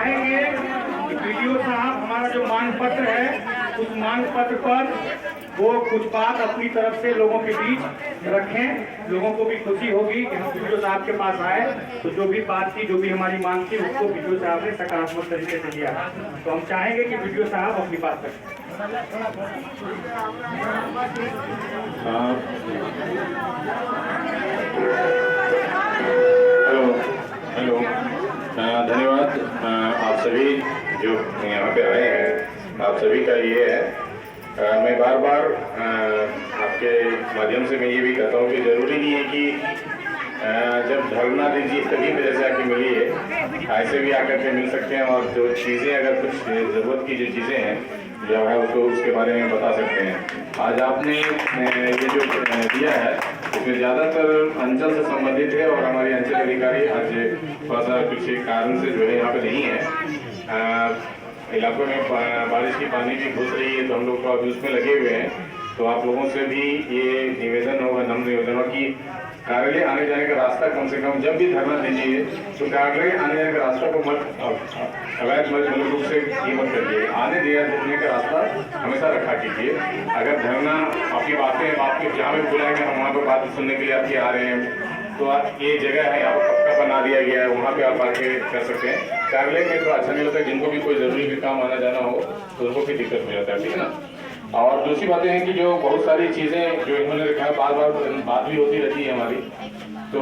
चाहेंगे कि वीडियो साहब हमारा जो मांग पत्र है उस मांग पत्र पर वो कुछ बात अपनी तरफ से लोगों के बीच रखें। लोगों को भी खुशी होगी कि हम वीडियो साहब के पास आए तो जो भी बात थी, जो भी हमारी मांग थी, उसको वीडियो साहब ने सकारात्मक तरीके से लिया। तो हम चाहेंगे कि वीडियो साहब अपनी बात रखें। हेलो, धन्यवाद। आप सभी जो यहाँ पे आए हैं, आप सभी का ये है, मैं बार बार आपके माध्यम से मैं ये भी कहता हूँ कि ज़रूरी नहीं है कि जब धरना दीजिए तभी मेरे से आके मिलिए, ऐसे भी आकर के मिल सकते हैं और जो चीज़ें अगर कुछ ज़रूरत की जो चीज़ें हैं जो है उसको उसके बारे में बता सकते हैं। आज आपने ये जो दिया है इसमें ज़्यादातर अंचल से संबंधित है और हमारे अंचल अधिकारी आज थोड़ा सा कुछ कारण से जो है यहाँ पे नहीं है। इलाकों में बारिश की पानी भी घुस रही है तो हम लोग तो अभी उसमें लगे हुए हैं। तो आप लोगों से भी ये निवेदन होगा, नम्र निवेदन होगा कि कार्यालय आने जाने का रास्ता कम से कम जब भी धरना दीजिए तो कार्यालय आने जाने का रास्ता को मत अवैध मतलब रूप से ये मत करिए। आने देने का रास्ता हमेशा रखा कीजिए। अगर धरना आपकी बातें आपके जहाँ भी बुलाएंगे हम वहाँ पर बात सुनने के लिए आपके आ रहे हैं तो आप ये जगह है यहाँ पर पक्का बना दिया गया है, वहाँ पे आप आके कर सकते हैं। कार्यालय में तो अच्छा नहीं लगता, जिनको भी कोई जरूरी भी काम आना जाना हो तो उनको भी दिक्कत हो जाता है, ठीक है ना। और दूसरी बातें हैं कि जो बहुत सारी चीज़ें जो इन्होंने रखा है, बार बार बात भी होती रहती है हमारी, तो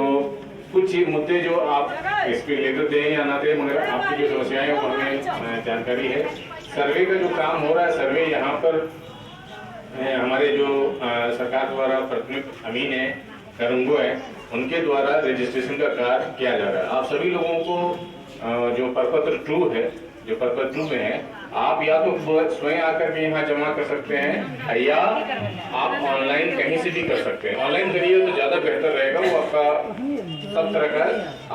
कुछ मुद्दे जो आप इस पर लेकर दें या ना दें, मगर आपकी जो समस्याएं हैं वो हमें जानकारी है। सर्वे का जो काम हो रहा है, सर्वे यहाँ पर हमारे जो सरकार द्वारा प्राथमिक अमीन है, करंगो है, उनके द्वारा रजिस्ट्रेशन का कार्य किया जा रहा है। आप सभी लोगों को जो प्रपत्र 2 है, जो प्रपत्र 2 में है, आप या तो स्वयं आकर के यहाँ जमा कर सकते हैं या आप ऑनलाइन कहीं से भी कर सकते हैं। ऑनलाइन करिए तो ज़्यादा बेहतर रहेगा, वो आपका सब तरह का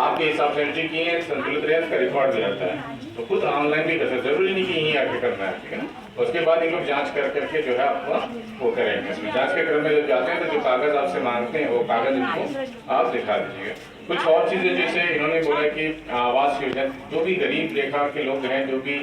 आपके हिसाब से एंट्री किए संतुलित रहे, उसका रिकॉर्ड भी रहता है। तो खुद ऑनलाइन भी कर सकते, जरूरी नहीं कि यहीं आके करना है, ठीक है ना। उसके बाद इन लोग जांच कर करके जो है आपका वो करेंगे। इसमें जांच के क्रम में जब जाते हैं तो जो कागज आपसे मांगते हैं वो कागज इनको आप दिखा दीजिएगा। कुछ और चीजें जैसे इन्होंने बोला कि आवास योजना, जो भी गरीब रेखा के लोग हैं, जो भी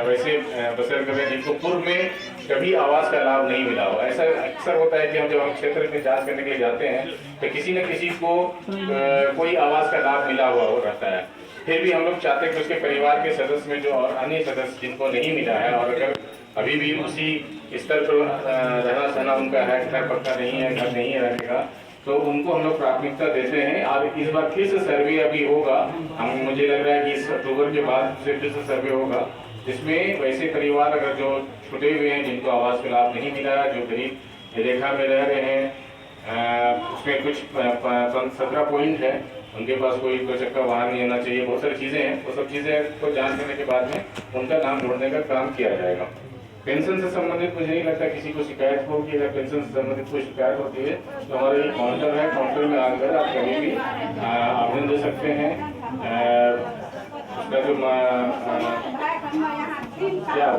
वैसे बसर कर रहे हैं, जिनको पूर्व में कभी आवास का लाभ नहीं मिला हो। ऐसा अक्सर होता है कि हम जब हम क्षेत्र में जांच करने के लिए जाते हैं तो किसी न किसी को कोई आवास का लाभ मिला हुआ रहता है। फिर भी हम लोग चाहते हैं कि उसके परिवार के सदस्य में जो और अन्य सदस्य जिनको नहीं मिला है और अगर अभी भी उसी स्तर पर रहना सहना उनका है, घर पक्का नहीं है, घर नहीं है रहने का, तो उनको हम लोग प्राथमिकता देते हैं। और इस बार फिर से सर्वे अभी होगा, मुझे लग रहा है कि इस अक्टूबर के बाद से फिर से सर्वे होगा, जिसमें वैसे परिवार अगर जो छुटे हुए हैं, जिनको आवास का लाभ नहीं मिला, जो गरीब रेखा में रह रहे हैं, उसमें कुछ 17 पॉइंट है, उनके पास कोई चक्का वाहन नहीं होना चाहिए, बहुत सारी चीज़ें हैं। वो सब चीज़ें को जांच करने के बाद में उनका नाम जोड़ने का काम किया जाएगा। पेंशन से संबंधित मुझे नहीं लगता किसी को शिकायत होगी। अगर पेंशन से संबंधित कोई शिकायत होती है तो हमारा ये काउंटर है, काउंटर में आकर आप कभी भी आवेदन दे सकते हैं। उसका जो क्या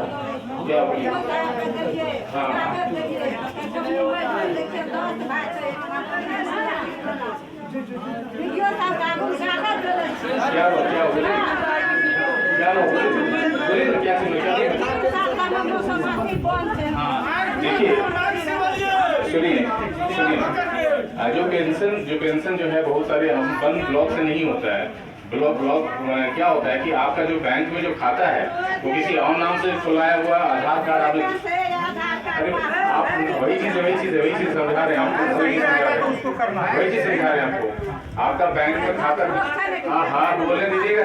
देखिए सुनिए, जो पेंशन जो है बहुत सारे हम बंद ब्लॉक से नहीं होता है। ब्लॉक क्या होता है कि आपका जो बैंक में जो खाता है वो किसी और नाम से खुलाया हुआ आधार कार्ड आप वही चीज समझा रहे हैं आपको, वही चीज समझा रहे हैं आपको। आपका बैंक में खाता, हाँ बोलने दीजिएगा,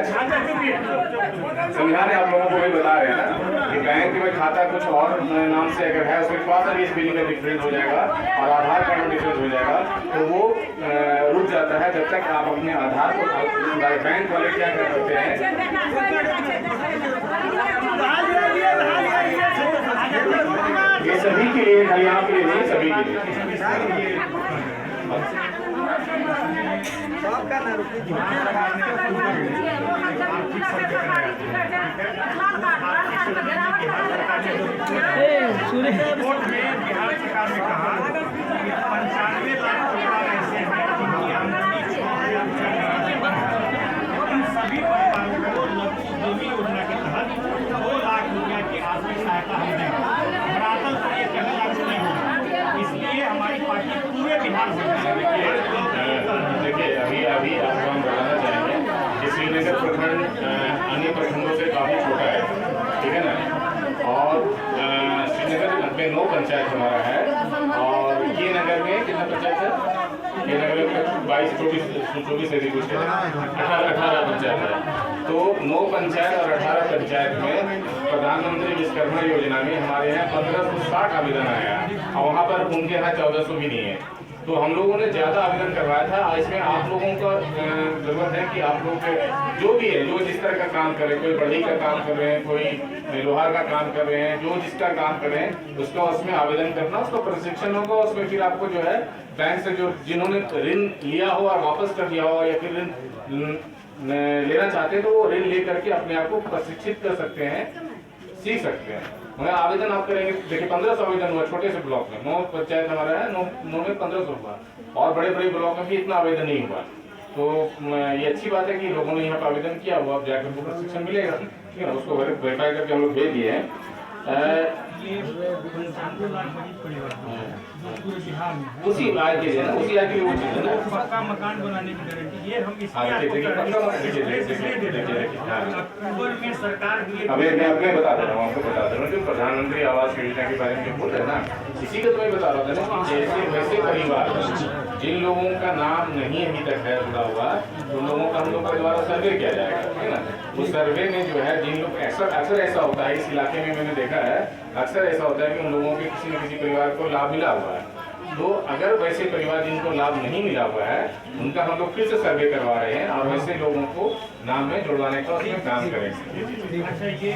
समझा रहे हैं आप लोगों को, वही बता रहे हैं ना कि बैंक में खाता कुछ और नाम से अगर है, उसके पास अभी स्पेलिंग का डिफरेंस हो जाएगा और आधार कार्ड में डिफरेंस हो जाएगा तो वो रुक जाता है। जब तक आप अपने आधार को, बैंक वाले क्या करते हैं, ये सभी के लिए, खाली आपके लिए नहीं, सभी के लिए। रिपोर्ट में बिहार सरकार ने कहा कि 95 लाख परिवार ऐसे हैं जिनकी आमदनी इन सभी परिवारों को पंचायत हमारा है। और ये नगर में कितना पंचायत है? ये नगर में 22-24 ऐसी कुछ है, 18 पंचायत है। तो 9 पंचायत और 18 पंचायत में प्रधानमंत्री विश्वकर्मा योजना में हमारे यहाँ 1560 आवेदन आया और वहाँ पर उनके यहाँ 1400 भी नहीं है। तो हम लोगों ने ज़्यादा आवेदन करवाया था। इसमें आप लोगों का ज़रूरत है कि आप लोग जो भी है, जो जिस तरह का काम कर रहे हैं, कोई बढ़ई का काम कर रहे हैं, कोई लोहार का काम कर रहे हैं, जो जिसका काम कर रहे हैं उसका उसमें आवेदन करना, उसका प्रशिक्षण होगा। उसमें फिर आपको जो है बैंक से जो जिन्होंने ऋण लिया हो और वापस कर दिया हो या फिर ऋण लेना चाहते हैं तो वो ऋण ले करके अपने आप को प्रशिक्षित कर सकते हैं, सीख सकते हैं। मगर आवेदन आप करेंगे, देखिए 1500 आवेदन हुआ छोटे से ब्लॉक में, 9 पंचायत हमारा है, 9 में 1500 हुआ और बड़े बड़े ब्लॉक में भी इतना आवेदन नहीं हुआ। तो ये अच्छी बात है कि लोगों ने यहाँ पर आवेदन किया हुआ, अब जाकर उनको प्रशिक्षण मिलेगा, ठीक है ना। उसको वेरीफाई करके हम लोग भेज दिए हैं। उसी आय के लिए ना, उसी आय के लिए वो चीज़ है ना, पक्का मकान बनाने की गारंटी ये हम सरकार अभी मैं अपने बता दे रहा हूँ, आपको बता दे रहा हूँ जो प्रधानमंत्री आवास योजना के बारे में जो बोल रहे हैं ना, इसी का तो मैं बता रहा था ना कि जैसे वैसे परिवार जिन लोगों का नाम नहीं अभी तक है जुड़ा हुआ, उन लोगों का हम लोग के द्वारा सर्वे किया जाएगा, है ना। उस सर्वे में जो है जिन लोग अक्सर ऐसा होता है, इस इलाके में मैंने देखा है, अक्सर ऐसा होता है कि उन लोगों के किसी न किसी परिवार को लाभ मिला हुआ है। तो अगर वैसे परिवार जिनको लाभ नहीं मिला हुआ है उनका हम लोग फिर से सर्वे करवा रहे हैं और वैसे लोगों को नाम में जुड़वाने का उसमें काम करेंगे। अच्छा, ये